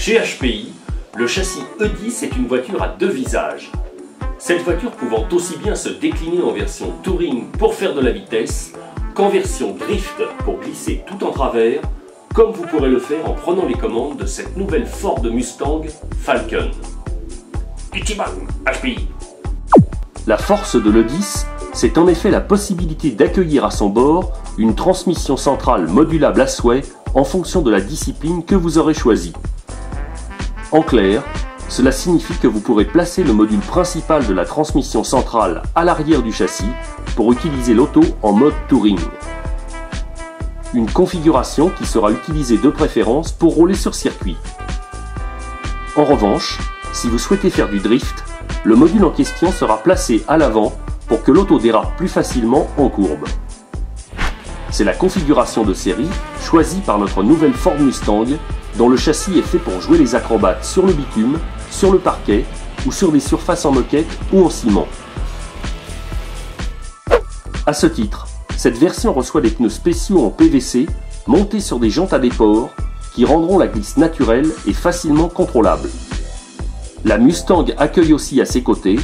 Chez HPI, le châssis E10 est une voiture à deux visages. Cette voiture pouvant aussi bien se décliner en version touring pour faire de la vitesse, qu'en version drift pour glisser tout en travers, comme vous pourrez le faire en prenant les commandes de cette nouvelle Ford Mustang Falcon. Ichiban HPI. La force de l'E10, c'est en effet la possibilité d'accueillir à son bord une transmission centrale modulable à souhait en fonction de la discipline que vous aurez choisie. En clair, cela signifie que vous pourrez placer le module principal de la transmission centrale à l'arrière du châssis pour utiliser l'auto en mode touring. Une configuration qui sera utilisée de préférence pour rouler sur circuit. En revanche, si vous souhaitez faire du drift, le module en question sera placé à l'avant pour que l'auto dérape plus facilement en courbe. C'est la configuration de série choisie par notre nouvelle Ford Mustang, dont le châssis est fait pour jouer les acrobates sur le bitume, sur le parquet ou sur des surfaces en moquette ou en ciment. À ce titre, cette version reçoit des pneus spéciaux en PVC montés sur des jantes à déport qui rendront la glisse naturelle et facilement contrôlable. La Mustang accueille aussi à ses côtés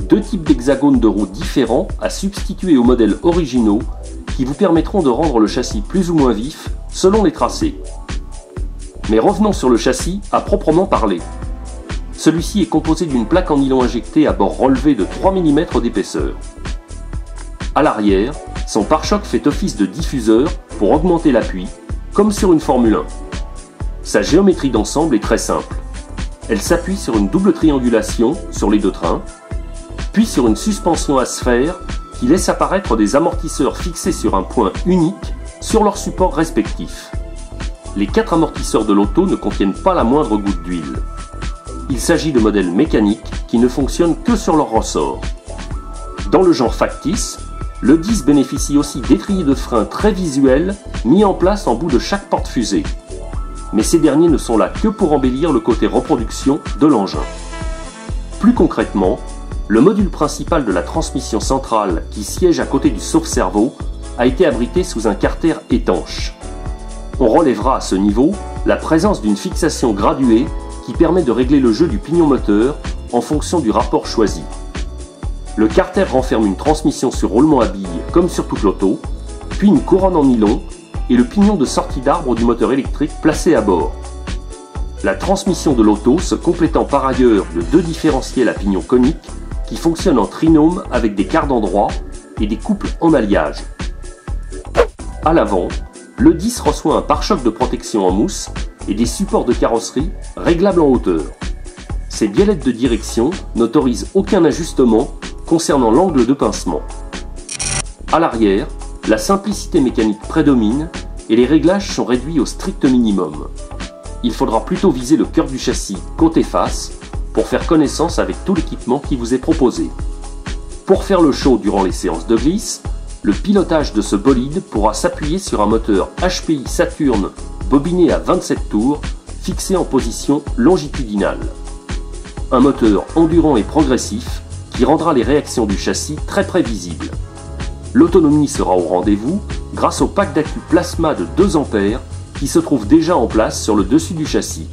deux types d'hexagones de roues différents à substituer aux modèles originaux qui vous permettront de rendre le châssis plus ou moins vif selon les tracés. Mais revenons sur le châssis à proprement parler. Celui-ci est composé d'une plaque en nylon injecté à bord relevé de 3 mm d'épaisseur. À l'arrière, son pare-choc fait office de diffuseur pour augmenter l'appui, comme sur une Formule 1. Sa géométrie d'ensemble est très simple. Elle s'appuie sur une double triangulation sur les deux trains, puis sur une suspension à sphère qui laisse apparaître des amortisseurs fixés sur un point unique sur leurs supports respectifs. Les 4 amortisseurs de l'auto ne contiennent pas la moindre goutte d'huile. Il s'agit de modèles mécaniques qui ne fonctionnent que sur leur ressort. Dans le genre factice, le l'E10 bénéficie aussi d'étriers de frein très visuels mis en place en bout de chaque porte-fusée. Mais ces derniers ne sont là que pour embellir le côté reproduction de l'engin. Plus concrètement, le module principal de la transmission centrale qui siège à côté du sauve-cerveau a été abrité sous un carter étanche. On relèvera à ce niveau la présence d'une fixation graduée qui permet de régler le jeu du pignon moteur en fonction du rapport choisi. Le carter renferme une transmission sur roulement à billes comme sur toute l'auto, puis une couronne en nylon et le pignon de sortie d'arbre du moteur électrique placé à bord. La transmission de l'auto se complétant par ailleurs de 2 différentiels à pignon conique qui fonctionnent en trinôme avec des quarts d'endroit et des couples en alliage. À l'avant, l'E10 reçoit un pare-choc de protection en mousse et des supports de carrosserie réglables en hauteur. Ces biellettes de direction n'autorisent aucun ajustement concernant l'angle de pincement. À l'arrière, la simplicité mécanique prédomine et les réglages sont réduits au strict minimum. Il faudra plutôt viser le cœur du châssis côté face pour faire connaissance avec tout l'équipement qui vous est proposé. Pour faire le show durant les séances de glisse, le pilotage de ce bolide pourra s'appuyer sur un moteur HPI Saturn bobiné à 27 tours fixé en position longitudinale. Un moteur endurant et progressif qui rendra les réactions du châssis très prévisibles. L'autonomie sera au rendez-vous grâce au pack d'accu plasma de 2 A qui se trouve déjà en place sur le dessus du châssis.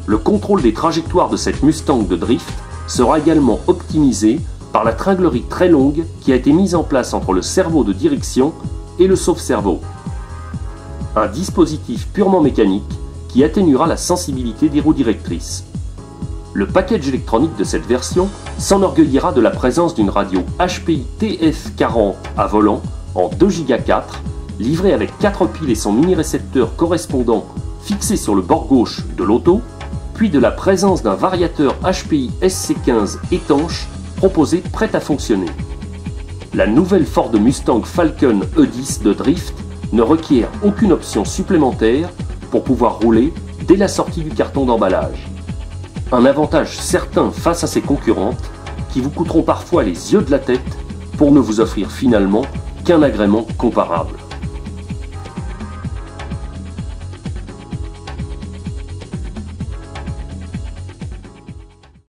Le contrôle des trajectoires de cette Mustang de drift sera également optimisé par la tringlerie très longue qui a été mise en place entre le cerveau de direction et le sauve-cerveau. Un dispositif purement mécanique qui atténuera la sensibilité des roues directrices. Le package électronique de cette version s'enorgueillira de la présence d'une radio HPI TF40 à volant en 2 Go 4, livrée avec 4 piles et son mini-récepteur correspondant fixé sur le bord gauche de l'auto, puis de la présence d'un variateur HPI SC15 étanche proposé prêt à fonctionner. La nouvelle Ford Mustang Falcon E10 de drift ne requiert aucune option supplémentaire pour pouvoir rouler dès la sortie du carton d'emballage. Un avantage certain face à ses concurrentes qui vous coûteront parfois les yeux de la tête pour ne vous offrir finalement qu'un agrément comparable.